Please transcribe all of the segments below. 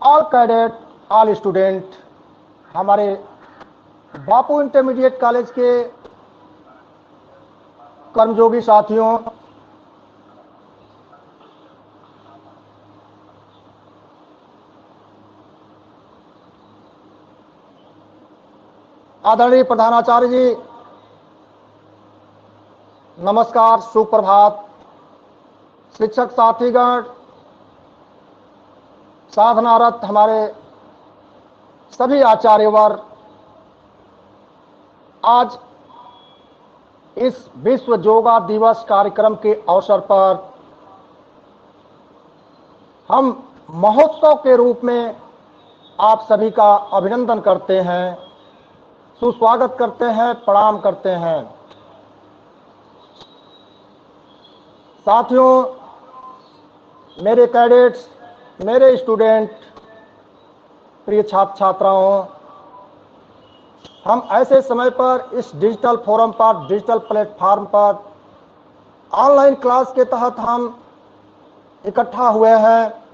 All cadet, all student, हमारे बापू intermediate college के कर्मयोगी साथियों, आदरणीय प्रधानाचार्य जी, नमस्कार, सुप्रभात। शिक्षक साथीगण, साधनारत हमारे सभी आचार्य वर्ग, आज इस विश्व योगा दिवस कार्यक्रम के अवसर पर हम महोत्सव के रूप में आप सभी का अभिनंदन करते हैं, सुस्वागत करते हैं, प्रणाम करते हैं। साथियों, मेरे कैडेट्स, मेरे स्टूडेंट, प्रिय छात्र छात्राओं, हम ऐसे समय पर इस डिजिटल फोरम पर, डिजिटल प्लेटफॉर्म पर ऑनलाइन क्लास के तहत हम इकट्ठा हुए हैं।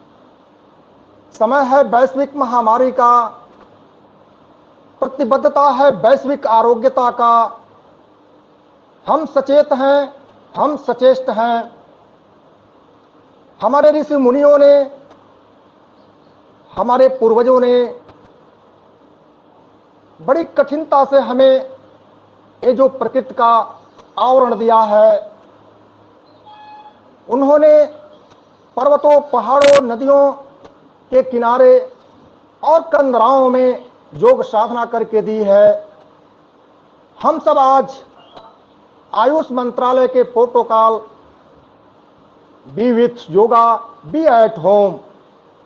समय है वैश्विक महामारी का, प्रतिबद्धता है वैश्विक आरोग्यता का। हम सचेत हैं, हम सचेष्ट हैं। हमारे ऋषि मुनियों ने, हमारे पूर्वजों ने बड़ी कठिनता से हमें ये जो प्रकृति का आवरण दिया है, उन्होंने पर्वतों, पहाड़ों, नदियों के किनारे और कंदराओं में योग साधना करके दी है। हम सब आज आयुष मंत्रालय के protocol be with yoga, be at home,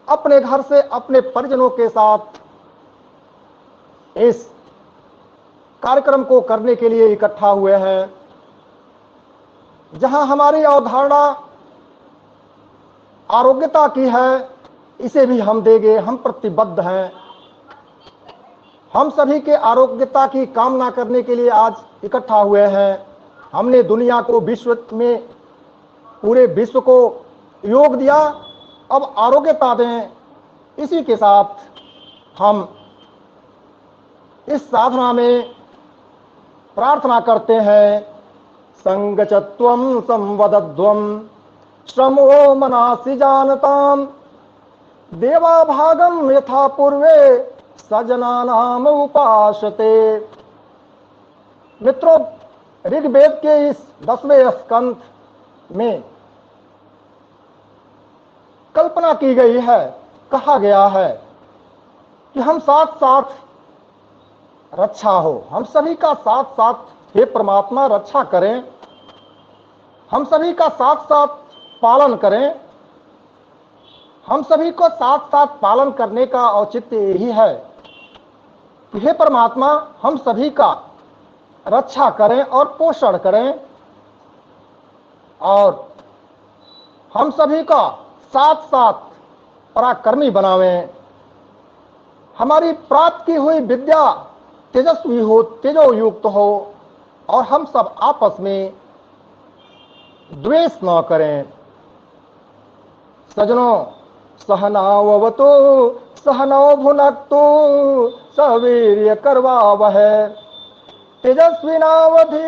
अपने घर से अपने परिजनों के साथ इस कार्यक्रम को करने के लिए इकट्ठा हुए हैं। जहां हमारी अवधारणा आरोग्यता की है, इसे भी हम देंगे, हम प्रतिबद्ध हैं। हम सभी के आरोग्यता की कामना करने के लिए आज इकट्ठा हुए हैं। हमने दुनिया को, विश्व में पूरे विश्व को योग दिया, अब आरोग्यता दें। इसी के साथ हम इस साधना में प्रार्थना करते हैं, संगचत्वं संवदध्वं श्रमो मनासि जानताम देवा भागम यथा पूर्वे सजनानाम उपासते। मित्रों, ऋग्वेद के इस 10वें स्कंध में कल्पना की गई है, कहा गया है कि हम साथ साथ रक्षा हो, हम सभी का साथ साथ हे परमात्मा रक्षा करें, हम सभी का साथ साथ पालन करें। हम सभी को साथ साथ पालन करने का औचित्य यही है कि हे परमात्मा, हम सभी का रक्षा करें और पोषण करें, और हम सभी का साथ साथ पराक्रमी बनावें। हमारी प्राप्त की हुई विद्या तेजस्वी हो, तेजोयुक्त हो, और हम सब आपस में द्वेष न करें। सजनों, सहनाववतु सहनौ भुनक्तु सवीर्य करवावहै तेजस्विनावधीतमस्तु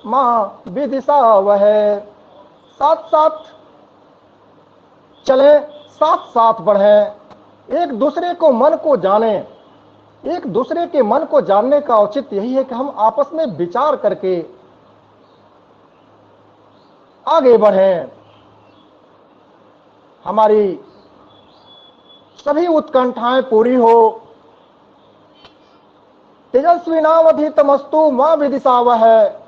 मां विदिशावहै। साथ साथ चलें, साथ साथ बढ़ें, एक दूसरे को मन को जानें। एक दूसरे के मन को जानने का औचित्य यही है कि हम आपस में विचार करके आगे बढ़ें। हमारी सभी उत्कंठाएं पूरी हो। तेजस्विनावधीतमस्तु मां विदिशावहै,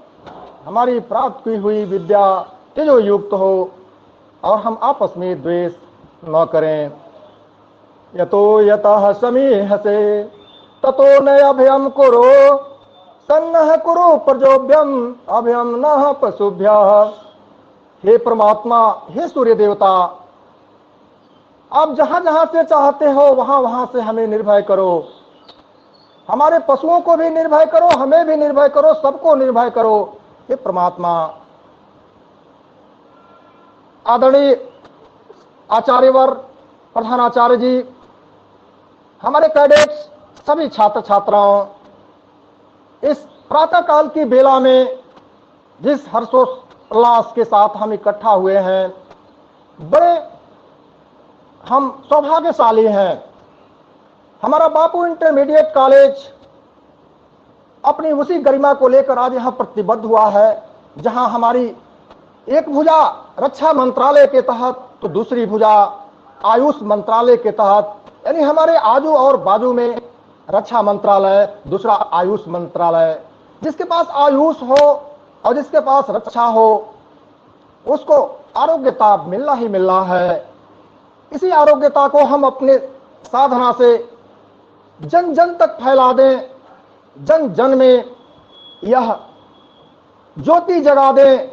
हमारी प्राप्त की हुई विद्या तेजोयुक्त हो, और हम आपस में द्वेष न करें। यतो यतः समीहसे ततो न अभयम कुरु सन्नह कुरु प्रजोभ्यम अभयम नः पशुभ्यः। हे परमात्मा, हे सूर्य देवता, आप जहां जहां से चाहते हो वहां वहां से हमें निर्भय करो। हमारे पशुओं को भी निर्भय करो, हमें भी निर्भय करो, सबको निर्भय करो हे परमात्मा। आदरणीय आचार्यवर, प्रधानाचार्य जी, हमारे कैडेट्स, सभी छात्र छात्राओं, इस प्रातःकाल की बेला में जिस हर्षोल्लास के साथ हम इकट्ठा हुए हैं, बड़े हम सौभाग्यशाली हैं। हमारा बापू इंटरमीडिएट कॉलेज अपनी उसी गरिमा को लेकर आज यहां प्रतिबद्ध हुआ है, जहां हमारी एक भुजा रक्षा मंत्रालय के तहत तो दूसरी भुजा आयुष मंत्रालय के तहत, यानी हमारे आजू और बाजू में रक्षा मंत्रालय, दूसरा आयुष मंत्रालय। जिसके पास आयुष हो और जिसके पास रक्षा हो, उसको आरोग्यता मिलना ही मिलना है। इसी आरोग्यता को हम अपने साधना से जन जन तक फैला दें, जन जन में यह ज्योति जगा दें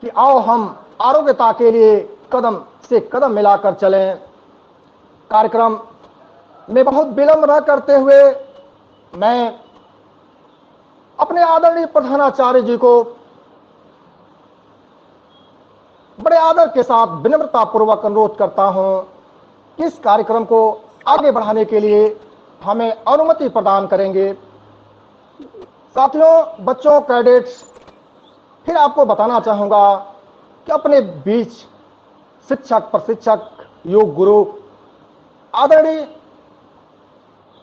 कि आओ हम आरोग्यता के लिए कदम से कदम मिलाकर चलें। कार्यक्रम में बहुत विलंब न करते हुए मैं अपने आदरणीय प्रधानाचार्य जी को बड़े आदर के साथ विनम्रता पूर्वक अनुरोध करता हूं कि इस कार्यक्रम को आगे बढ़ाने के लिए हमें अनुमति प्रदान करेंगे। साथियों, बच्चों, कैडेट्स, फिर आपको बताना चाहूंगा कि अपने बीच शिक्षक, प्रशिक्षक, योग गुरु आदरणीय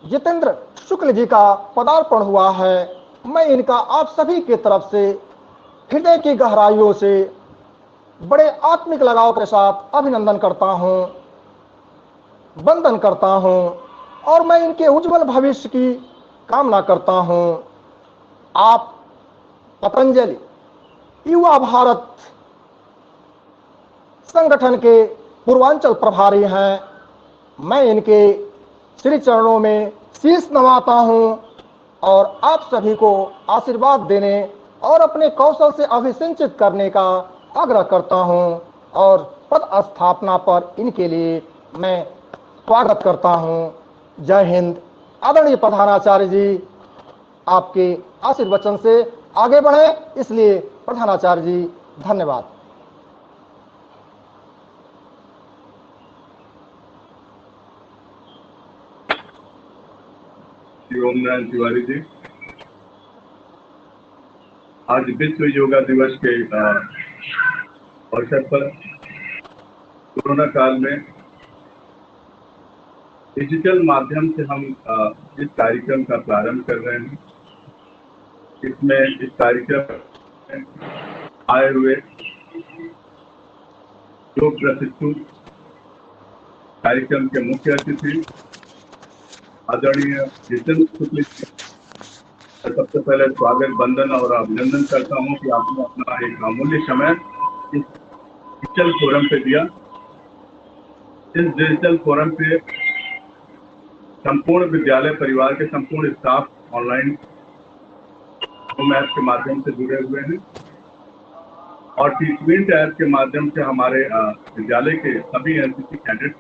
जितेंद्र शुक्ल जी का पदार्पण हुआ है। मैं इनका आप सभी की तरफ से हृदय की गहराइयों से बड़े आत्मिक लगाव के साथ अभिनंदन करता हूं, वंदन करता हूं और मैं इनके उज्जवल भविष्य की कामना करता हूं। आप पतंजलि युवा भारत संगठन के पूर्वांचल प्रभारी हैं। मैं इनके श्री चरणों में शीश नवाता हूं और आप सभी को आशीर्वाद देने और अपने कौशल से अभिसिंचित करने का आग्रह करता हूं और पद स्थापना पर इनके लिए मैं स्वागत करता हूं। जय हिंद। आदरणीय प्रधानाचार्य जी, आपके आशीर्वचन से आगे बढ़े, इसलिए प्रधानाचार्य जी धन्यवाद। ओम नारायण तिवारी जी, आज विश्व योगा दिवस के अवसर पर कोरोना काल में डिजिटल माध्यम से हम इस कार्यक्रम का प्रारंभ कर रहे हैं। इसमें इस कार्यक्रम में आए हुए योग प्रशिक्षु, कार्यक्रम के मुख्य अतिथि आदरणीय जितेंद्र शुक्ल, सबसे पहले स्वागत, वंदन और अभिनंदन करता हूं कि आपने अपना एक अमूल्य समय इस डिजिटल फोरम पे दिया। इस डिजिटल फोरम पे संपूर्ण विद्यालय परिवार के संपूर्ण स्टाफ ऑनलाइन ऐप के माध्यम से जुड़े हुए हैं और टीचमेंट ऐप के माध्यम से हमारे विद्यालय के सभी एनसीसी कैडेट,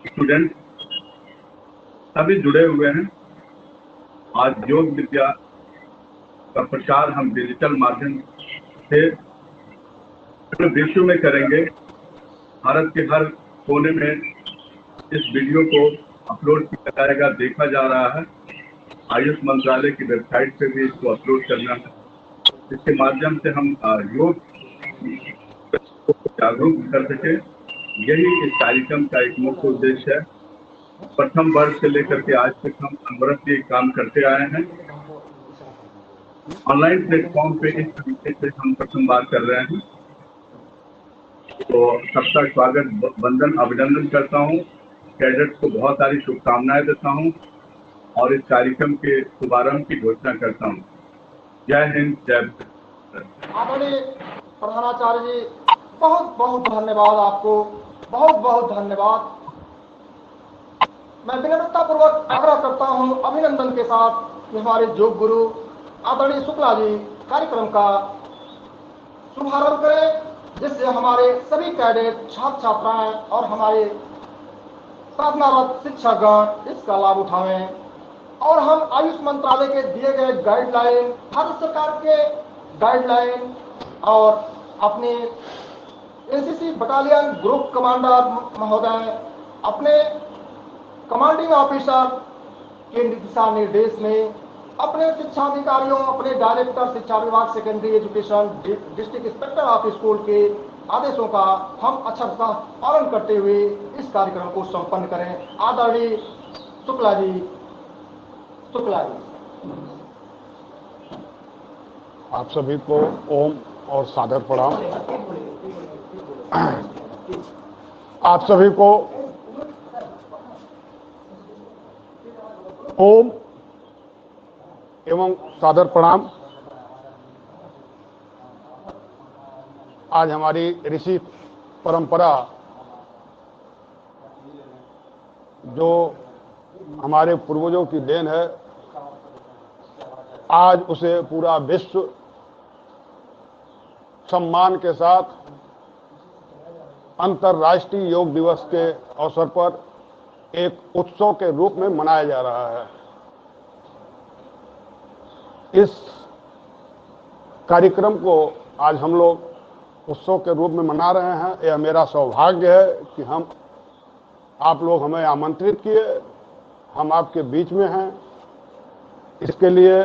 स्टूडेंट सभी जुड़े हुए हैं। आज योग विद्या का प्रचार हम डिजिटल माध्यम से विश्व में करेंगे। भारत के हर कोने में इस वीडियो को अपलोड किया जाएगा, देखा जा रहा है। आयुष मंत्रालय की वेबसाइट पे भी इसको अपलोड करना है। इसके माध्यम से हम योग को जागरूक कर सके, यही इस कार्यक्रम का एक मुख्य उद्देश्य है। प्रथम वर्ष से लेकर के आज तक हम अनवरत ये काम करते आए हैं। ऑनलाइन प्लेटफॉर्म पे इस तरीके से हम प्रथम बार कर रहे हैं, तो सबका स्वागत, वंदन, अभिनंदन करता हूं। कैडेट्स को बहुत सारी शुभकामनाएं देता हूं और इस कार्यक्रम के शुभारंभ की घोषणा करता हूं। जय हिंद, जय भारत। आदरणीय प्रधानाचार्य जी, बहुत बहुत धन्यवाद आपको, बहुत बहुत धन्यवाद। मैं विनम्रता पूर्वक आग्रह करता हूं अभिनंदन के साथ कि हमारे योग गुरु आदरणीय शुक्ला जी कार्यक्रम का शुभारंभ करें, जिससे हमारे सभी कैडेट, छात्र छात्राएं और हमारे साधनारत शिक्षकगण इसका लाभ उठाएं और हम आयुष मंत्रालय के दिए गए गाइडलाइन, भारत सरकार के गाइडलाइन और अपने एनसीसी बटालियन ग्रुप कमांडर महोदय अपने कमांडिंग ऑफिसर के दिशा निर्देश में अपने शिक्षा अधिकारियों, अपने डायरेक्टर शिक्षा विभाग secondary education, district inspector of school के आदेशों का हम अक्षरशः पालन करते हुए इस कार्यक्रम को संपन्न करें। आदरणीय शुक्ला जी। आप सभी को ओम और सादर प्रणाम। आप सभी को ओम एवं सादर प्रणाम। आज हमारी ऋषि परंपरा जो हमारे पूर्वजों की देन है, आज उसे पूरा विश्व सम्मान के साथ अंतर्राष्ट्रीय योग दिवस के अवसर पर एक उत्सव के रूप में मनाया जा रहा है। इस कार्यक्रम को आज हम लोग उत्सव के रूप में मना रहे हैं। यह मेरा सौभाग्य है कि आप लोग हमें आमंत्रित किए, हम आपके बीच में हैं। इसके लिए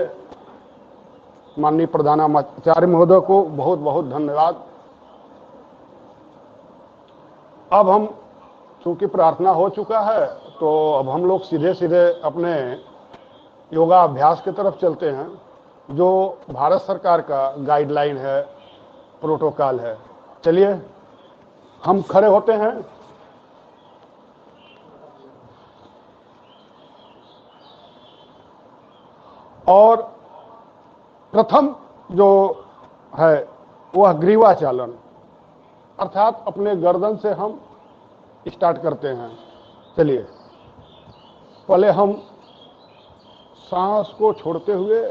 माननीय प्रधानाचार्य महोदय को बहुत बहुत धन्यवाद। अब हम चूंकि प्रार्थना हो चुका है, तो अब हम लोग सीधे सीधे अपने योगाभ्यास की तरफ चलते हैं, जो भारत सरकार का गाइडलाइन है, प्रोटोकॉल है। चलिए हम खड़े होते हैं। और प्रथम जो है वह ग्रीवा चालन, अर्थात अपने गर्दन से हम स्टार्ट करते हैं। चलिए पहले हम सांस को छोड़ते हुए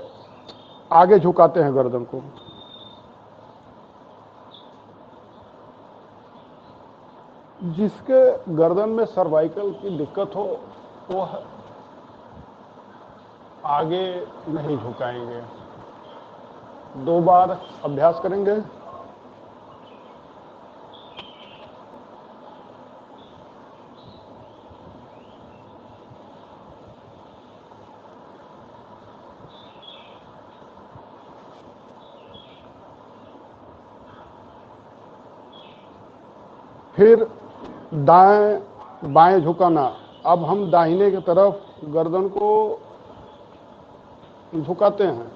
आगे झुकाते हैं गर्दन को। जिसके गर्दन में सर्वाइकल की दिक्कत हो वह आगे नहीं झुकाएंगे। 2 बार अभ्यास करेंगे। फिर दाएं बाएं झुकाना। अब हम दाहिने की तरफ गर्दन को झुकाते हैं,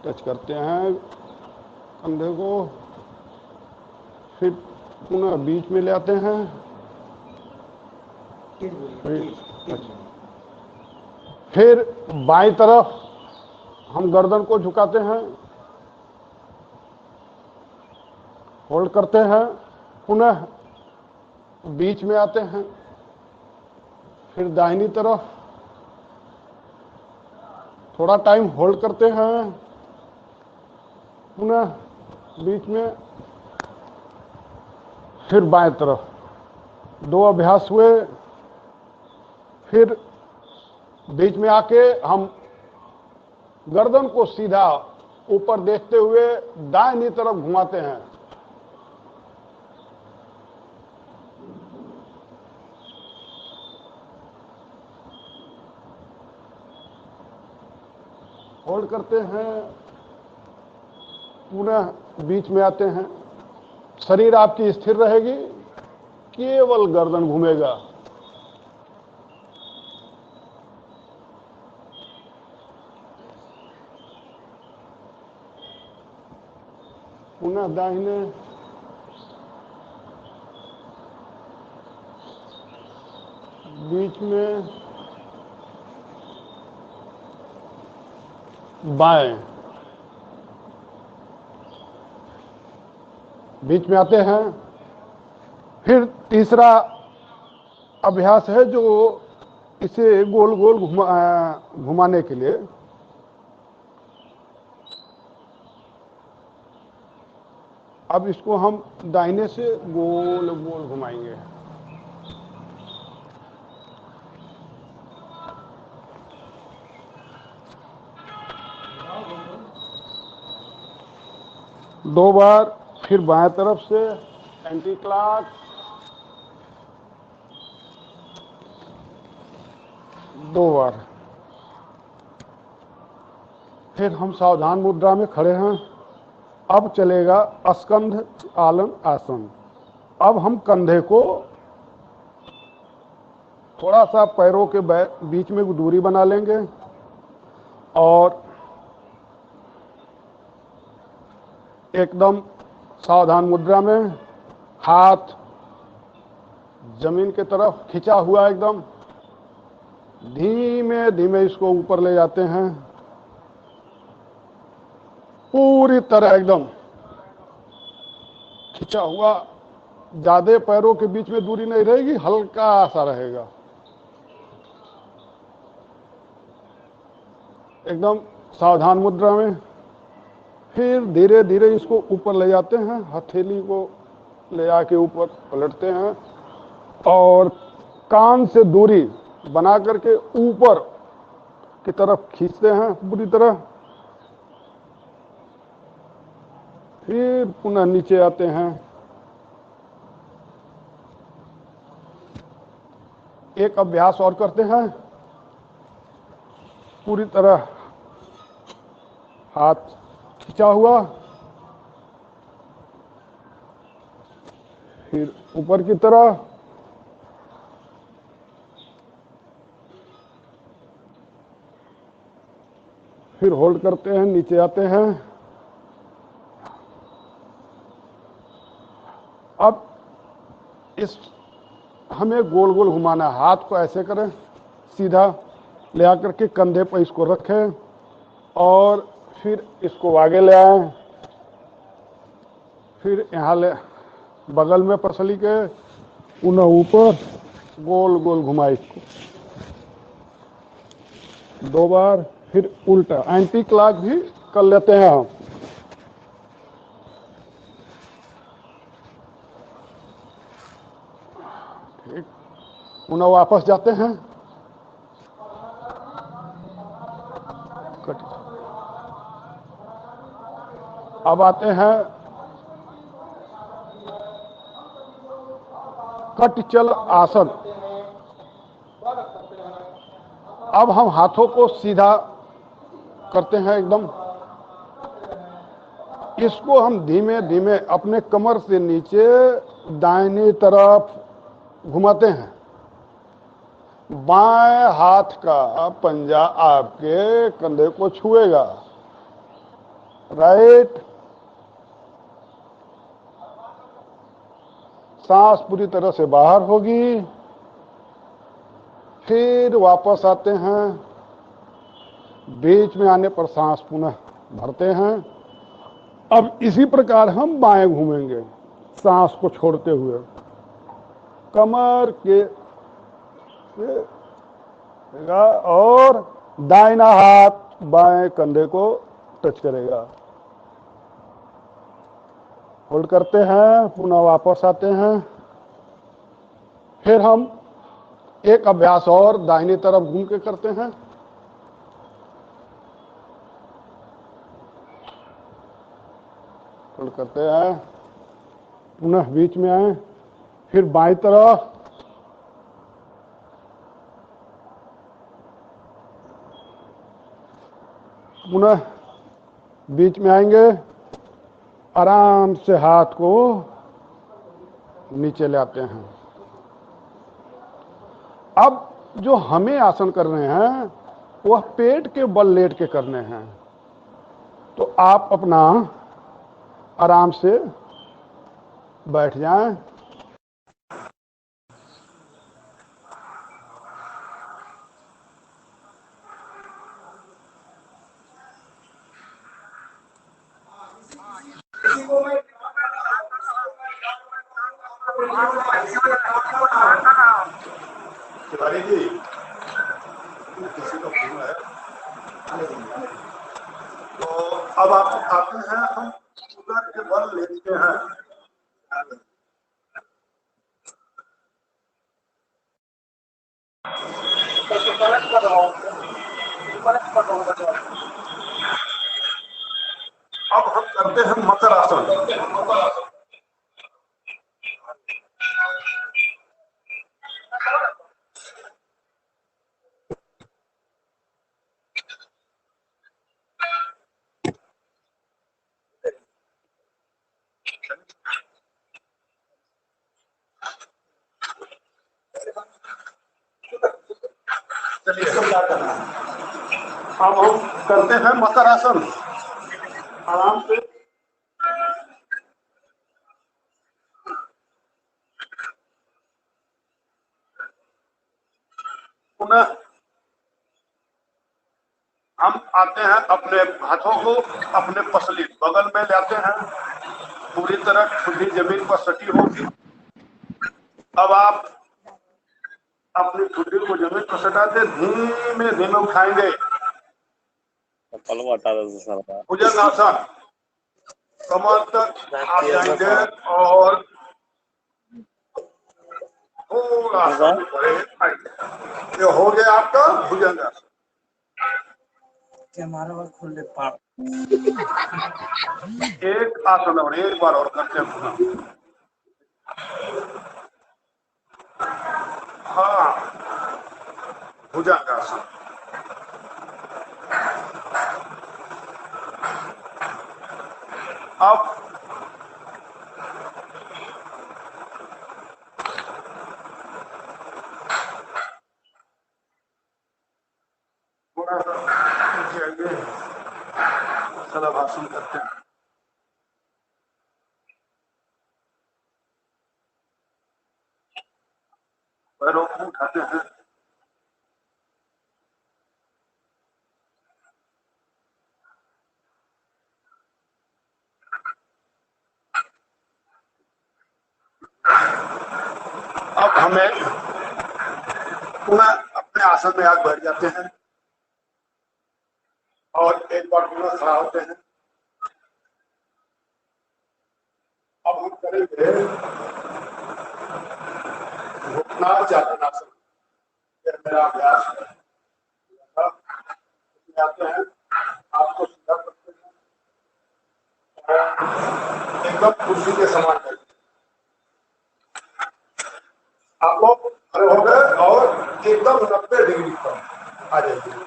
टच करते हैं कंधे को, फिर पुनः बीच में ले आते हैं, फिर बाईं तरफ हम गर्दन को झुकाते हैं, होल्ड करते हैं, पुनः बीच में आते हैं, फिर दाहिनी तरफ थोड़ा टाइम होल्ड करते हैं, पुनः बीच में, फिर बाएं तरफ। 2 अभ्यास हुए। फिर बीच में आके हम गर्दन को सीधा ऊपर देखते हुए दाहिनी तरफ घुमाते हैं। होल्ड करते हैं, पुनः बीच में आते हैं। शरीर आपकी स्थिर रहेगी, केवल गर्दन घूमेगा। पुनः दाहिने, बीच में, बाएं, बीच में आते हैं। फिर तीसरा अभ्यास है जो इसे गोल गोल घुमाने के लिए। अब इसको हम दाहिने से गोल गोल घुमाएंगे। दो बार, फिर बाएं तरफ से एंटी क्लॉक, 2 बार। फिर हम सावधान मुद्रा में खड़े हैं। अब चलेगा स्कंध चालन आसन। अब हम कंधे को थोड़ा सा पैरों के बीच में दूरी बना लेंगे और एकदम सावधान मुद्रा में हाथ जमीन की तरफ खिंचा हुआ, एकदम धीमे धीमे इसको ऊपर ले जाते हैं, पूरी तरह एकदम खिंचा हुआ। ज्यादा पैरों के बीच में दूरी नहीं रहेगी, हल्का सा रहेगा, एकदम सावधान मुद्रा में। फिर धीरे धीरे इसको ऊपर ले जाते हैं, हथेली को ले आके ऊपर पलटते हैं और कान से दूरी बना करके ऊपर की तरफ खींचते हैं पूरी तरह। फिर पुनः नीचे आते हैं। एक अभ्यास और करते हैं। पूरी तरह हाथ खींचा हुआ, फिर ऊपर की तरफ, फिर होल्ड करते हैं, नीचे आते हैं। अब इस हमें गोल गोल घुमाना है। हाथ को ऐसे करें, सीधा ले आकर के कंधे पर इसको रखें और फिर इसको आगे ले आए। फिर यहाँ ले बगल में पसली के पुनः ऊपर गोल गोल घुमाए इसको 2 बार। फिर उल्टा एंटी क्लॉक भी कर लेते हैं हम। ठीक, पुनः वापस जाते हैं। अब आते हैं कटचल आसन। अब हम हाथों को सीधा करते हैं एकदम। इसको हम धीमे धीमे अपने कमर से नीचे दाहिनी तरफ घुमाते हैं। बाएं हाथ का पंजा आपके कंधे को छुएगा, राइट। सांस पूरी तरह से बाहर होगी। फिर वापस आते हैं। बीच में आने पर सांस पुनः भरते हैं। अब इसी प्रकार हम बाएं घूमेंगे, सांस को छोड़ते हुए। कमर के और दाहिना हाथ बाएं कंधे को टच करेगा। होल्ड करते हैं, पुनः वापस आते हैं। फिर हम एक अभ्यास और दाहिनी तरफ घूम के करते हैं। होल्ड करते हैं, पुनः बीच में आए। फिर बाईं तरफ, पुनः बीच में आएंगे। आराम से हाथ को नीचे ले आते हैं। अब जो हमें आसन करने हैं वह पेट के बल लेट के करने हैं। तो आप अपना आराम से बैठ जाएं। तो अब आप आते हैं, हम शुगर के बल लेते हैं। अब हम करते हैं मकर आसन। चलिए क्या करना है, अब हम करते हैं मकरासन। आराम से पुनः हम आते हैं, अपने हाथों को अपने पसली बगल में लाते हैं, पूरी तरह ठुड्डी जमीन पर सटी होगी। अब आप अपनी ठुड्डी को जमीन पर सटाते धीमे धीमे उठाएंगे, भुजंगासन कमर तक आप जाएंगे और थोड़ा सा ये हो गया आपका भुजंगासन। खुले एक आसन और एक बार और करते हैं पुनः। हाँ, भुजंगासन। अब थोड़ा सा शलभासन करते हैं। पैरों को उठाते हैं, अब हमें पुनः अपने आसन में आगे बैठ जाते हैं और एक बार पुनः खड़ा होते हैं। अब हम करेंगे घुटना चालनासन। यह मेरा अभ्यास है। इसमें आते हैं, आपको सीधा करते हैं और एकदम कुर्सी के समान करते हैं। आप लोग खड़े हो गए और एकदम 90 डिग्री पर आ जाइए।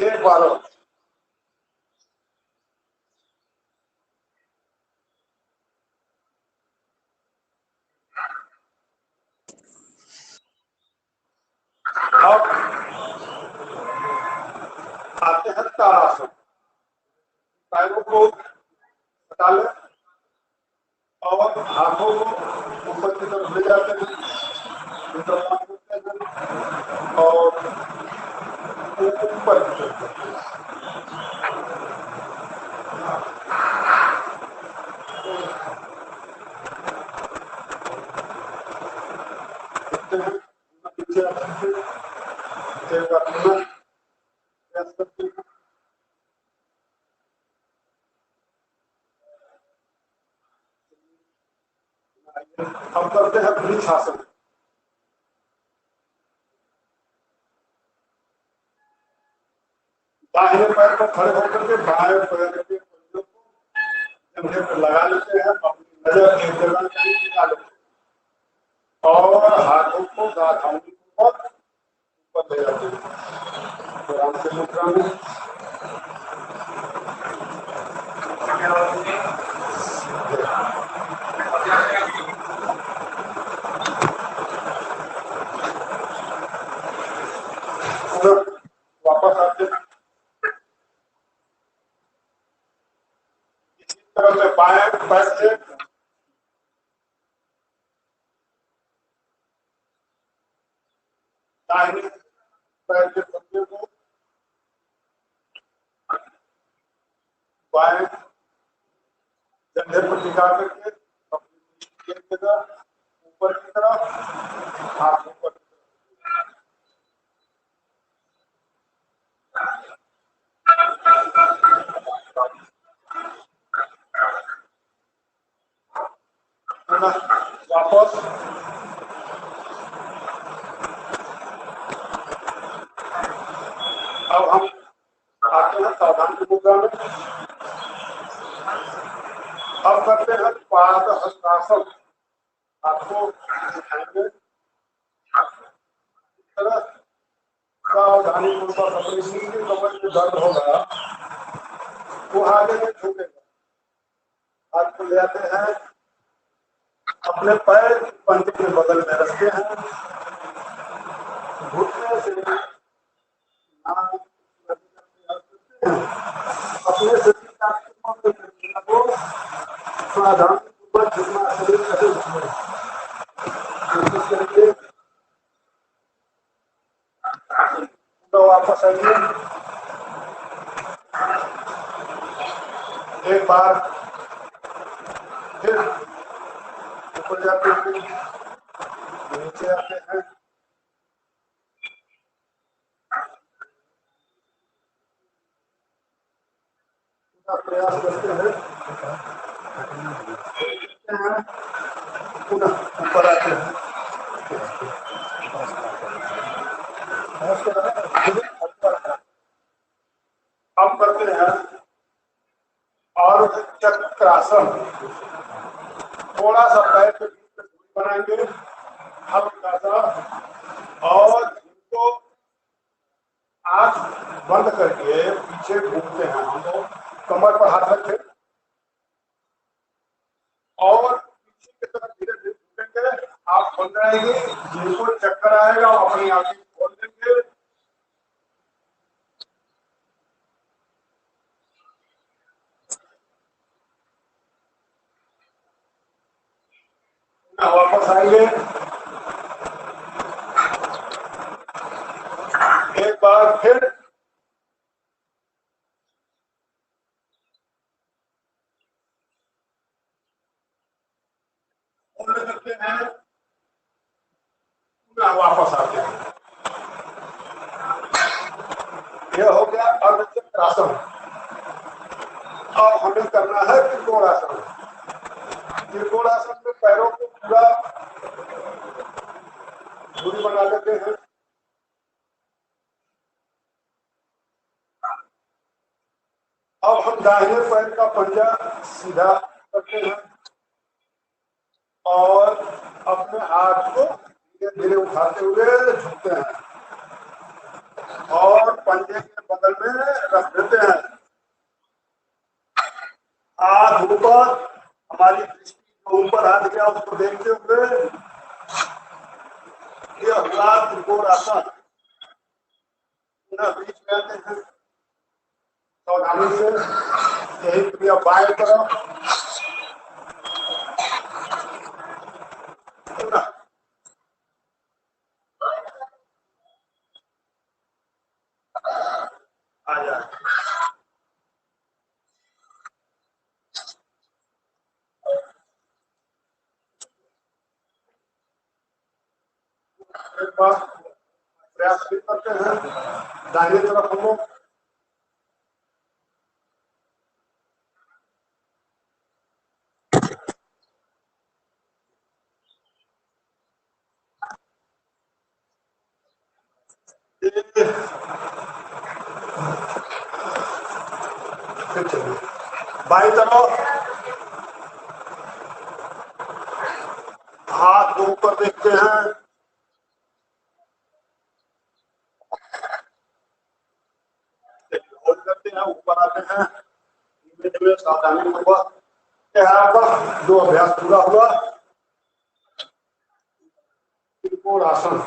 एक बार और आते हैं ताड़ासन। पैरों को हटा लें और हाथों को ऊपर की तरफ ले जाते हैं, और ऊपर की तरफ अब करते हैं वृक्षासन। दाहिने पैर पर खड़े होकर के बाएं पैर के पंजों को कंधे पर लगा लेते हैं, अपनी नजर एक जगह निकाल लेते हैं और हाथों को गांठों पर ऊपर ले जाते हैं। आराम से मुद्रा में वापस आते हैं। इसी तरह से बाएं पैर से दाहिने पैर के पंजे को बाएं कंधे पर टिका करके अपनी एक जगह ऊपर की तरफ, हाथ ऊपर वापस। अब हम आते हैं सावधानी मुद्रा में। अब करते हैं पाद हस्तासन। आपको दिखाएंगे तरह सावधानी पूर्वक अपनी सिर की कमर में दर्द होगा वो आगे में झुकेगा, हाथ को ले आते हैं, अपने पैर पंजे के बगल में रखते हैं, घुटने से अपने शरीर को सावधानीपूर्वक जितना शरीर कटे कोशिश करेंगे। तो वापस आइए, एक बार फिर ऊपर जाते हैं, नीचे आते हैं, प्रयास करते हैं, पुनः ऊपर आते हैं, अब करते हैं और चक्रासन। थोड़ा सा पैर के बीच में दूरी बनाएंगे, हल्का सा, और इनको आंख बंद करके पीछे घूमते हैं। हम लोग कमर पर हाथ रखें और पीछे की तरफ धीरे धीरे घूमेंगे, आप बंद रहेंगे, जिनको चक्कर आएगा वो अपनी आंखें खोल देंगे। वापस आएंगे, एक बार फिर करते हैं, वापस आते हैं। यह हो गया अर्धचक्रासन। अब हमें करना है त्रिकोणासन। त्रिकोणासन में पैरों को पूरा दूरी बना लेते हैं, अब हम दाहिने पैर का पंजा सीधा करते हैं और अपने हाथ को धीरे धीरे उठाते हुए झुकते हैं और पंजे के बगल में रख देते हैं। हाथ ऊपर, हमारी दृष्टि जो ऊपर हाथ गया उसको देखते हुए, यह हुआ त्रिकोणासन। पुनः बीच में आते हैं, सावधानी से यही क्रिया बाएं तरफ, आ जाए। एक बार प्रयास भी करते हैं, दाहिने तरफ हम लोग बाई तरफ हाथ को ऊपर देखते हैं, होल्ड करते हैं, ऊपर आते हैं, धीमे धीमे सावधानी पूर्वक। यहाँ पर जो अभ्यास पूरा हुआ त्रिकोणासन।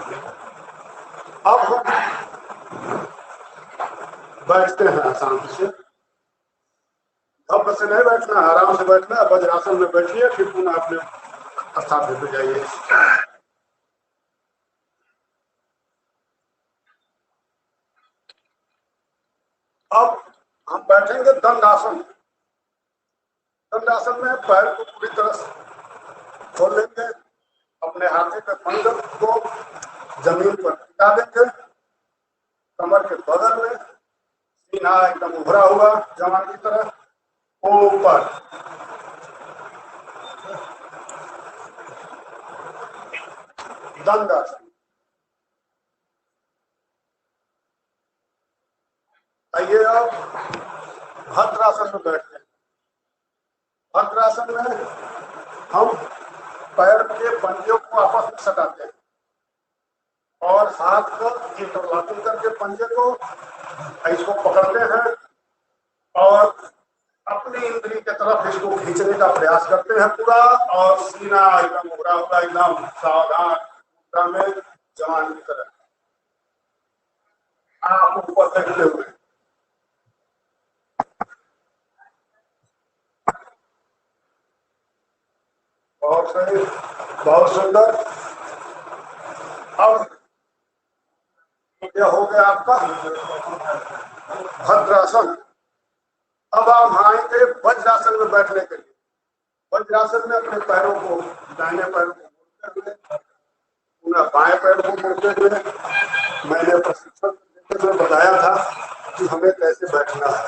अब हम बैठते हैं शांति से, अब से नहीं बैठना, आराम से बैठना। वज्रासन में बैठिए, फिर पुनः अपने स्थान पे जाइए। अब हम बैठेंगे दंडासन। दंडासन में पैर को पूरी तरह से खोल लेंगे, अपने हाथी के पंजे को जमीन पर टिका देंगे, कमर के बगल में, सीना एकदम उभरा हुआ जवान की तरह ऊपर। दंडासन। आइए अब भद्रासन में बैठते हैं। भद्रासन में हम पैर के पंजों को आपस में सटाते हैं और हाथ का इंटरलॉकिंग करके पंजे को इसको पकड़ते हैं और अपनी इंद्री के तरफ इसको खींचने का प्रयास करते हैं पूरा, और सीना एकदम उभरा हुआ, एकदम सावधान में जवान की तरह आप ऊपर देखते हुए। बहुत सही, बहुत सुंदर। अब यह हो गया आपका भद्रासन। अब आप आएंगे वज्रासन में बैठने के लिए। वज्रासन में अपने पैरों को, दाहिने पैर को मोड़ते हुए, पूरा बाएं पैर को मोड़ते हुए, मैंने प्रशिक्षण देते हुए बताया था कि हमें कैसे बैठना है।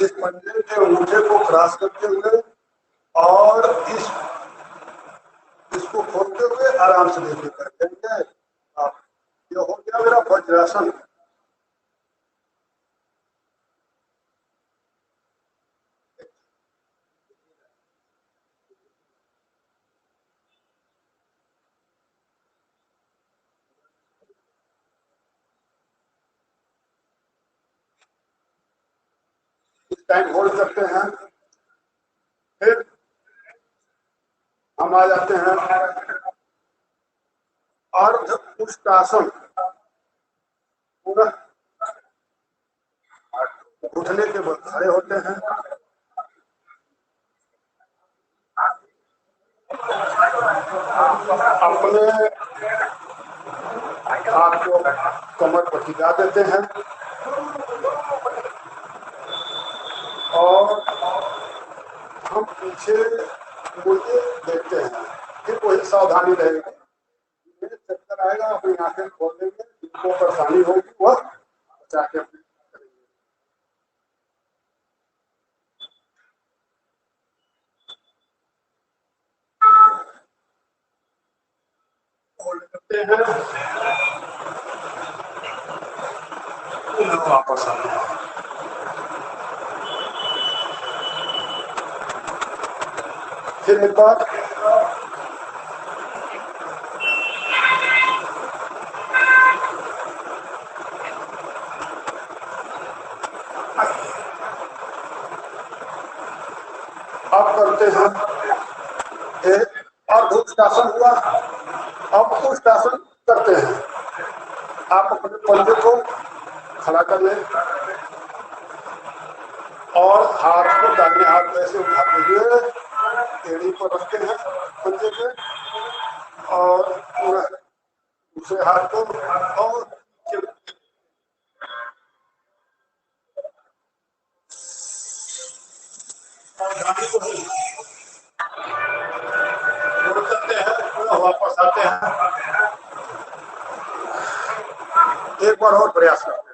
इस पंजे के अंगूठे को क्रॉस करते हुए और इसको खोलते हुए आराम से लेके बैठेंगे आप। ये हो गया मेरा वज्रासन। टाइम होल्ड करते हैं, फिर हम आ जाते हैं अर्ध पुष्टासन। पूरा उठने के बाद खड़े होते हैं, अपने हाथ को कमर पर टिका देते हैं और हम पीछे मुझे देखते हैं। फिर वही सावधानी रहेगी, चक्कर आएगा अपनी आंखें खोल देंगे, जिनको परेशानी होगी वह बचा के अपने करेंगे। होल्ड करते हैं, वापस आते हैं। फिर एक बार अब करते हैं अर्धोष्टासन हुआ। अब पुष्टासन करते हैं। आप अपने पंजे को खड़ा कर लें और हाथ को दाहिने हाथ में ऐसे उठाते हुए एड़ी पर रखते हैं पंजे पे, और दूसरे हाथ को और गाड़ी को करते हैं, वापस आते हैं। एक बार और प्रयास करते हैं।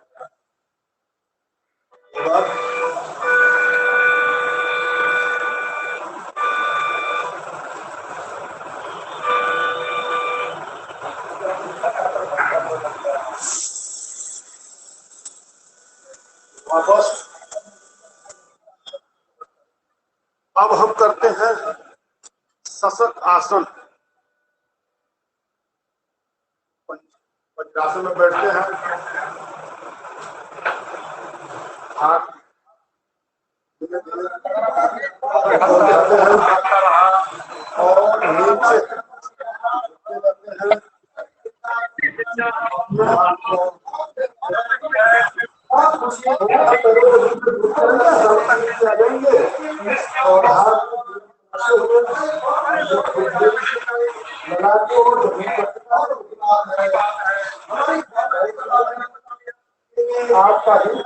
वापस। अब हम करते हैं सशक आसन। वज्रासन में बैठते हैं, हाथ धीरे धीरे करते हैं और नीचे करते हैं। और आपका ही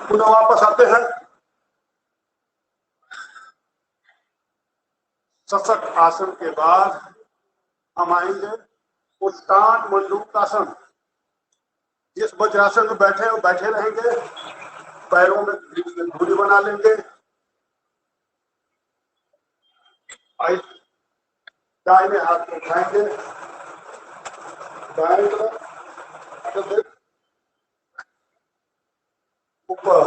पुनः वापस आते हैं। सशक आसन के बाद हम आएंगे उत्तान मंडूकासन। जिस वज्रासन में बैठे हो बैठे रहेंगे पैरों में बीच में दूरी बना लेंगे। दाहिने हाथ को उठाएंगे, दाएं तरफ ऊपर,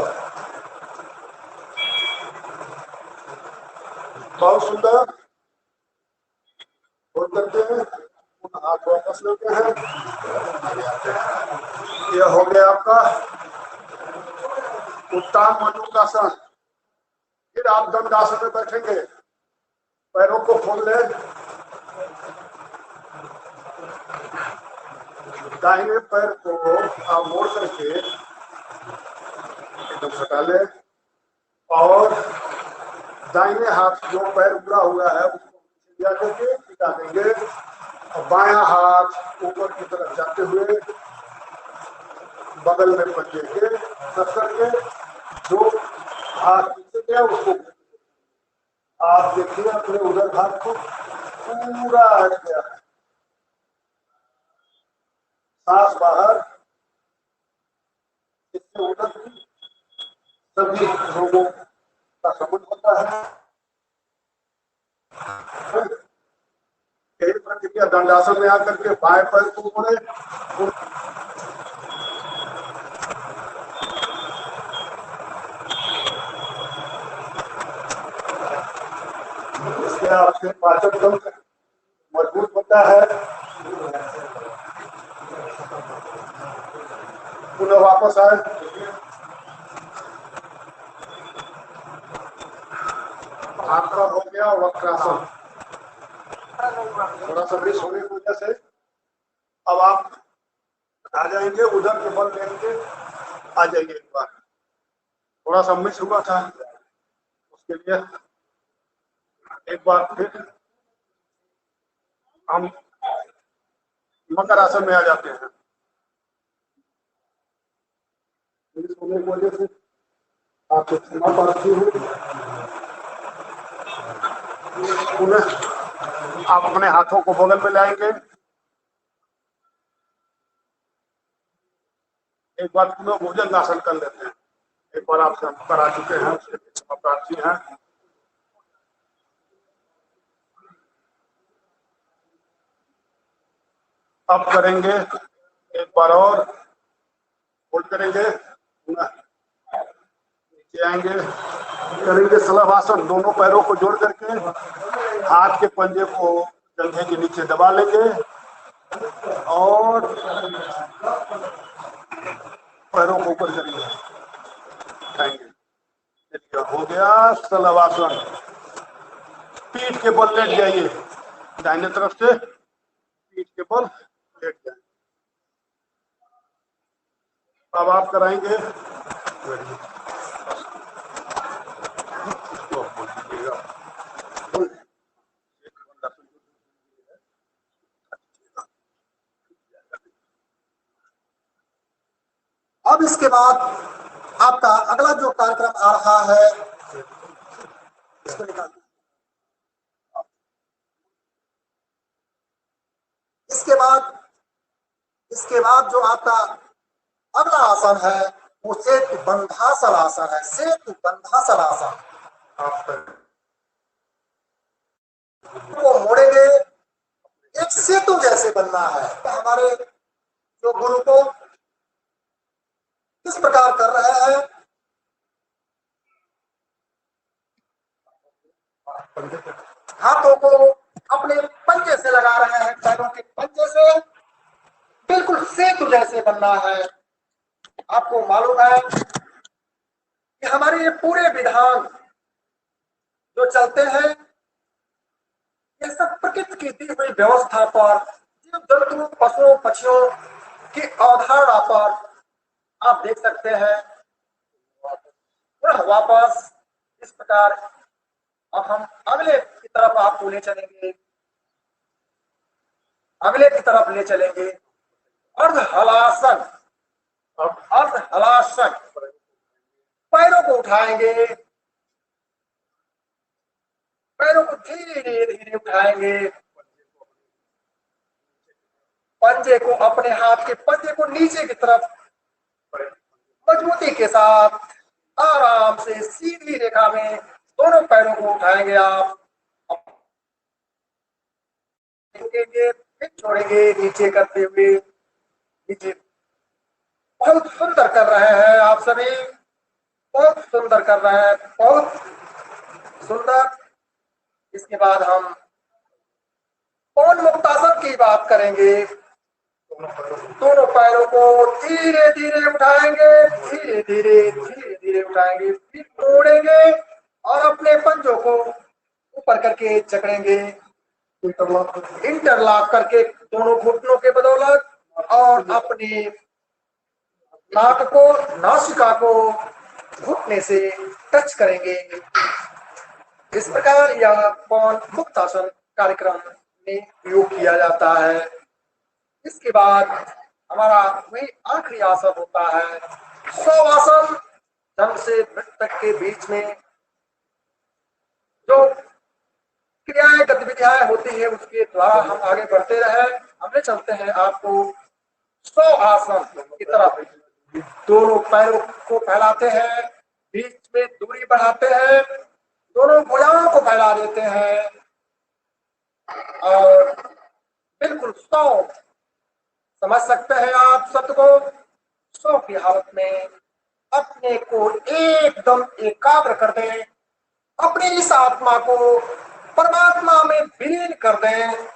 बहुत सुंदर। खोल करते हैं, हाथ वापस लेते हैं, यह हो गया आपका उत्तान मणिकासन। फिर आप दंडासन में बैठेंगे, पैरों को खोल लें, दाहिने पैर को आप मोड़ करके एकदम सटा लें और दाहिने हाथ जो पैर उड़ा हुआ है उसको दिया करके टिका देंगे और बायां हाथ ऊपर की तरफ जाते हुए बगल में पंजे के रख करके जो हाथ पीछे गया उसको आप देखिए अपने उधर हाथ को पूरा हट गया, सांस बाहर। इससे उधर सभी रोगों का शमन होता है। यही प्रक्रिया दंडासन में आकर के बाएं पैर को मोड़े, इससे आपके पाचन तंत्र मजबूत होता है। पुनः वापस आए, आपका हो गया वक्रासन। थोड़ा सा मिस होने की वजह से अब आप आ जाएंगे, उधर के बल लेंगे, आ जाइए। एक बार थोड़ा सा मिस हुआ था, उसके लिए एक बार फिर हम मकर आसन में आ जाते हैं। मिस होने की वजह से आपको क्षमा प्रार्थी हूँ। पुनः आप अपने हाथों को बगल में लाएंगे, एक बार पुनः भुजंगासन कर लेते हैं। एक बार आप सब करा चुके हैं, उसके लिए क्षमा प्रार्थी हैं। अब करेंगे एक बार और, होल्ड करेंगे, नीचे आएंगे, करेंगे शलभासन। दोनों पैरों को जोड़ करके हाथ के पंजे को कंधे के नीचे दबा लेंगे और पैरों को ऊपर करेंगे, उठाएंगे। हो गया शलभासन। पीठ के बल लेट जाइए, दाहिने तरफ से पीठ के बल लेट जाए। अब आप कराएंगे अब इसके बाद आपका अगला जो कार्यक्रम आ रहा है, इसको निकाल। इसके बाद जो आपका अगला आसन है वो सेतु बंधासन आसन है। सेतु बंधासन आसन को मोड़ेंगे, एक सेतु जैसे बनना है। हमारे जो गुरु को किस प्रकार कर रहे हैं, हाथों को अपने पंजे से लगा रहे हैं, पैरों के पंजे से बिल्कुल सेतु जैसे बनना है। आपको मालूम है कि हमारे ये पूरे विधान जो चलते हैं ये सब प्रकृति की दी हुई व्यवस्था पर, जीव जंतु पशुओं पक्षियों की अवधारणा पर आप देख सकते हैं। वापस इस प्रकार अब हम अगले की तरफ आपको ले चलेंगे, अगले की तरफ ले चलेंगे। अर्ध हलासन, अर्ध हलासन, पैरों को उठाएंगे, पैरों को धीरे धीरे उठाएंगे, पंजे को, अपने हाथ के पंजे को नीचे की तरफ मजबूती के साथ आराम से सीधी रेखा में दोनों पैरों को उठाएंगे आप, फिर छोड़ेंगे नीचे करते हुए नीचे। बहुत सुंदर कर रहे हैं आप सभी, बहुत सुंदर कर रहे हैं, बहुत सुंदर। इसके बाद हम पवन मुक्तासन की बात करेंगे। दोनों पैरों को धीरे धीरे उठाएंगे, धीरे धीरे धीरे धीरे उठाएंगे, फिर मोड़ेंगे और अपने पंजों को ऊपर करके जकड़ेंगे, इंटरलॉक करके दोनों घुटनों के बदौलत, और अपने नाक को, नासिका को घुटने से टच करेंगे। इस प्रकार यह पवन मुक्तासन कार्यक्रम में उपयोग किया जाता है। इसके बाद हमारा वही आखिरी आसन होता है शवासन। जन्म से मृत्यु के बीच में जो क्रियाएं गतिविधियां होती है उसके द्वारा हम आगे बढ़ते रहे। हमने चलते हैं आपको शवासन की तरफ। दोनों पैरों को फैलाते हैं, बीच में दूरी बढ़ाते हैं, दोनों भुजाओं को फैला देते हैं और बिल्कुल 100 समझ सकते हैं आप शब्द को। 100 की हालत में अपने को एकदम एकाग्र कर दें, अपनी इस आत्मा को परमात्मा में विलीन कर दें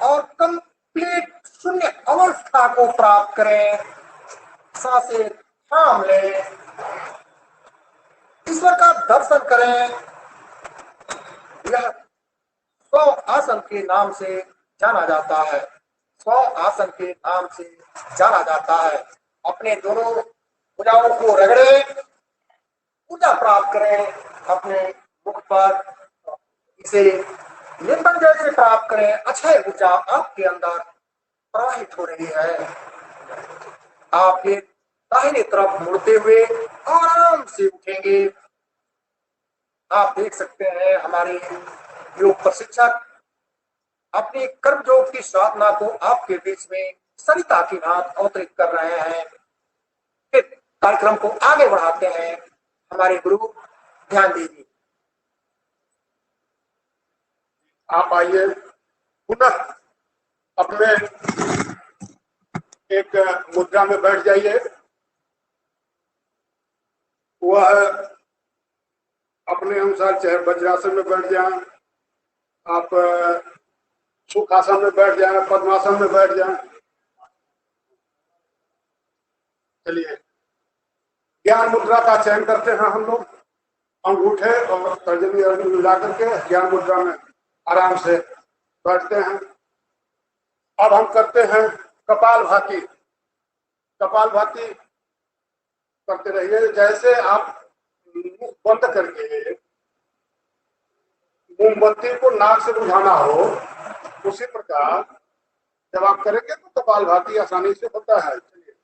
और कंप्लीट शून्य अवस्था को प्राप्त करें। सांसें थाम लें, ईश्वर का दर्शन करें। यह 100 आसन के नाम से जाना जाता है, 100 आसन के नाम से जाना जाता है। अपने दोनों भुजाओं को रगड़े, ऊर्जा प्राप्त करें अपने मुख पर, इसे निम्बन जैसे प्राप्त करें। अक्षय ऊर्जा आपके अंदर प्रवाहित हो रही है। आप फिर दाहिने तरफ मुड़ते हुए आराम से उठेंगे। आप देख सकते हैं हमारे योग प्रशिक्षक अपनी कर्म योग की साधना को आपके बीच में सरिता की भांति अवतरित कर रहे हैं। फिर कार्यक्रम को आगे बढ़ाते हैं हमारे गुरु ध्यान दीजिए। आप आइए, पुनः अपने एक मुद्रा में बैठ जाइए। वह अपने अनुसार चाहे वज्रासन में बैठ जाएं, आप सुखासन में बैठ जाएं, पद्मासन में बैठ जाएं। चलिए, ज्ञान मुद्रा का चयन करते हैं हम लोग। अंगूठे और तर्जनी अर्जुन मिला करके ज्ञान मुद्रा में आराम से बैठते हैं। अब हम करते हैं कपालभाति। कपालभाति करते रहिए। जैसे आप मुंह बंद करके मोमबत्ती को नाक से बुझाना हो, उसी प्रकार जब आप करेंगे तो कपालभाति आसानी से होता है। चलिए,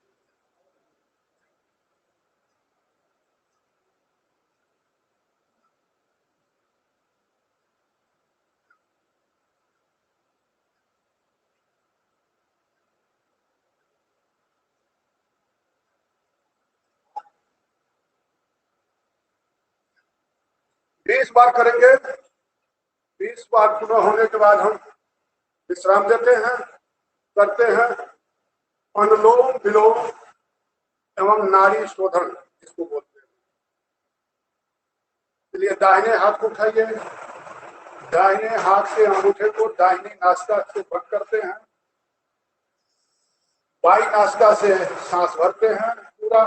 बीस बार करेंगे। 20 बार पूरा होने के बाद हम विश्राम देते हैं। करते हैं अनुलोम विलोम एवं नाड़ी शोधन, इसको बोलते हैं। चलिए, दाहिने हाथ को उठाइए। दाहिने हाथ से अंगूठे को दाहिनी नासिका से बंद करते हैं। बाई नासिका से सांस भरते हैं पूरा।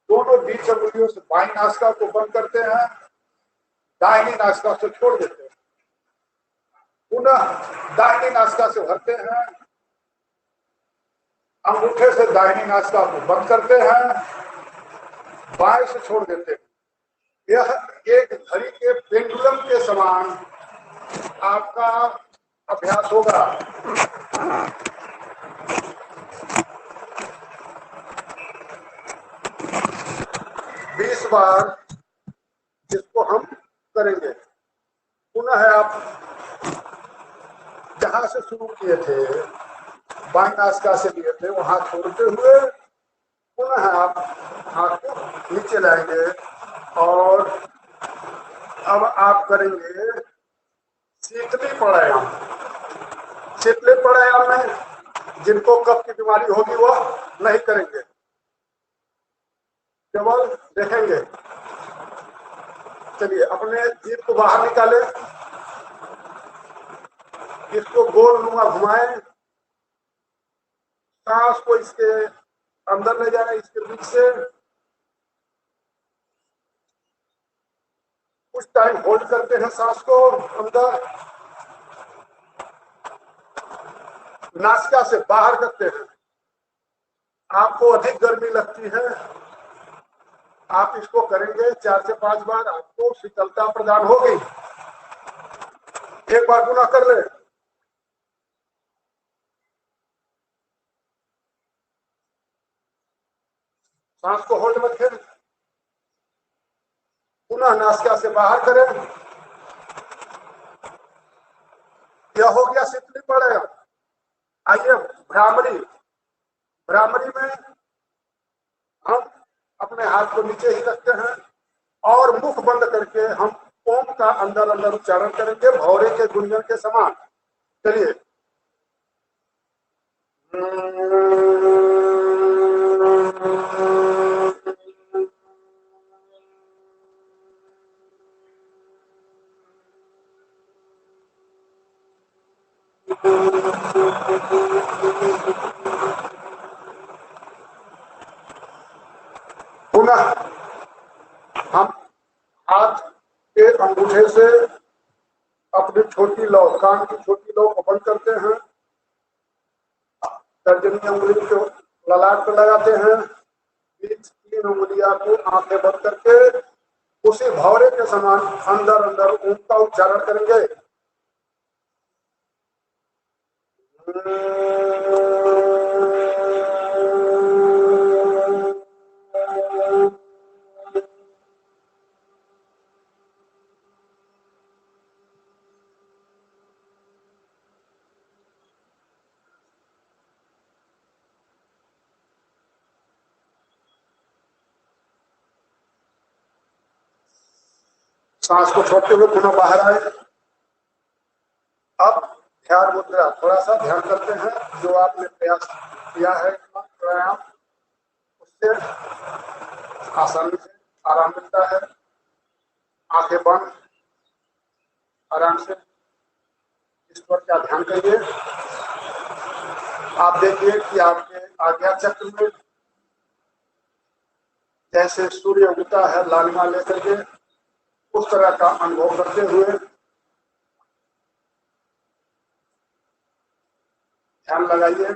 दोनों बीच अंगुलियों से बाई नासिका को बंद करते हैं, दाहिनी नासिका से छोड़ देते हैं। पुनः दाहिनी नासिका से भरते हैं, अंगूठे से दाहिनी नासिका को बंद करते हैं, बाएं से छोड़ देते हैं। यह एक घड़ी के पेंडुलम के समान आपका अभ्यास होगा। बीस बार इसको हम करेंगे। पुनः आप जहां से शुरू किए थे, बाईं नासिका से लिए थे, वहां छोड़ते हुए पुनः आप हाथ को नीचे लाएंगे और अब आप करेंगे शीतली प्राणायाम। शीतली प्राणायाम में जिनको कफ की बीमारी होगी वह नहीं करेंगे, केवल देखेंगे। चलिए अपने जीभ को बाहर निकाले, इसको गोल नुमा घुमाएं, सांस को इसके अंदर ले जाए, इसके बीच से कुछ टाइम होल्ड करते हैं सांस को अंदर, नासिका से बाहर करते हैं। आपको अधिक गर्मी लगती है, आप इसको करेंगे 4 से 5 बार, आपको शीतलता प्रदान होगी। एक बार पुनः कर ले। सांस को होल्ड में रखें, पुनः नासिका से बाहर करें। यह हो गया शीतली प्राणायाम। आइए भ्रामरी। भ्रामरी में हम अपने हाथ को नीचे ही रखते हैं और मुख बंद करके हम ओम का अंदर अंदर उच्चारण करेंगे, भौरे के गुंजन के समान। चलिए पुनः हम हाथ के अंगूठे से अपनी छोटी लौ, कान की छोटी लौ को बंद करते हैं, तर्जनी उंगली को ललाट पर लगाते हैं, बीच 3 उंगलियां को आंखें बंद करके उसी भौरे के समान अंदर अंदर ओम का उच्चारण करेंगे। सांस को छोड़ते हुए पुनः बाहर आए। अब ध्यान मुद्रा, थोड़ा सा ध्यान करते हैं। जो आपने प्रयास किया है प्राणायाम, उससे आसानी से आराम मिलता है। आंखें बंद, आराम से इस पर क्या ध्यान करिए। आप देखिए कि आपके आज्ञा चक्र में जैसे सूर्य उगता है लालिमा लेकर के, उस तरह का अनुभव करते हुए ध्यान लगाइए।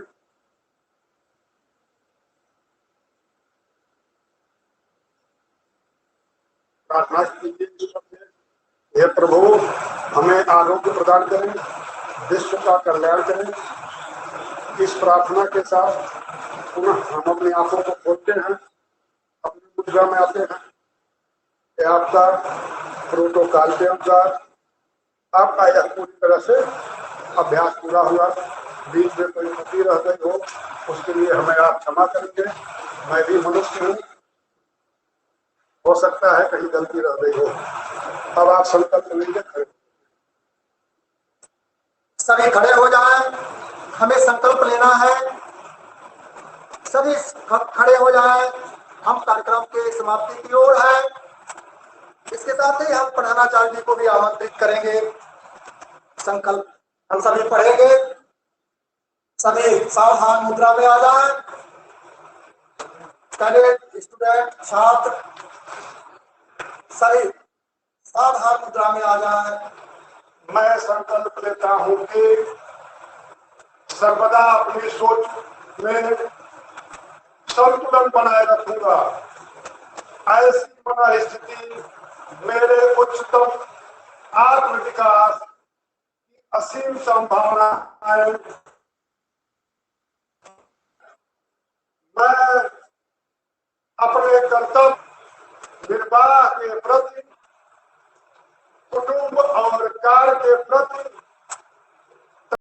प्रार्थना कीजिए, हे प्रभु हमें आरोग्य प्रदान करें, विश्व का कल्याण करें। इस प्रार्थना के साथ पुनः हम अपनी आंखों को खोलते हैं, अपनी मुद्रा में आते हैं। आपका प्रोटोकॉल के अनुसार आपका यह पूरी तरह से अभ्यास पूरा हुआ। बीच में कोई त्रुटि रह गई हो उसके लिए हमें आप क्षमा करेंगे। मैं भी मनुष्य हूँ, हो सकता है कहीं गलती रह गई हो। अब आप संकल्प लेंगे, खड़े सभी खड़े हो जाएं। हमें संकल्प लेना है, सभी खड़े हो जाएं। हम कार्यक्रम के समाप्ति की ओर है। इसके साथ ही हम प्रधानाचार्य जी को भी आमंत्रित करेंगे। संकल्प हम सभी पढ़ेंगे। सभी सावधान मुद्रा में आ जाएं। कैडेट, स्टूडेंट, छात्र सभी सावधान मुद्रा में आ जाएं। मैं संकल्प लेता हूँ कि सर्वदा अपनी सोच में संतुलन बनाए रखूंगा। ऐसी मन स्थिति मेरे उच्चतम आत्म विकास की असीम संभावना है। मैं अपने कर्तव्य निर्वाह के प्रति, कुटुंब और कार्य के प्रति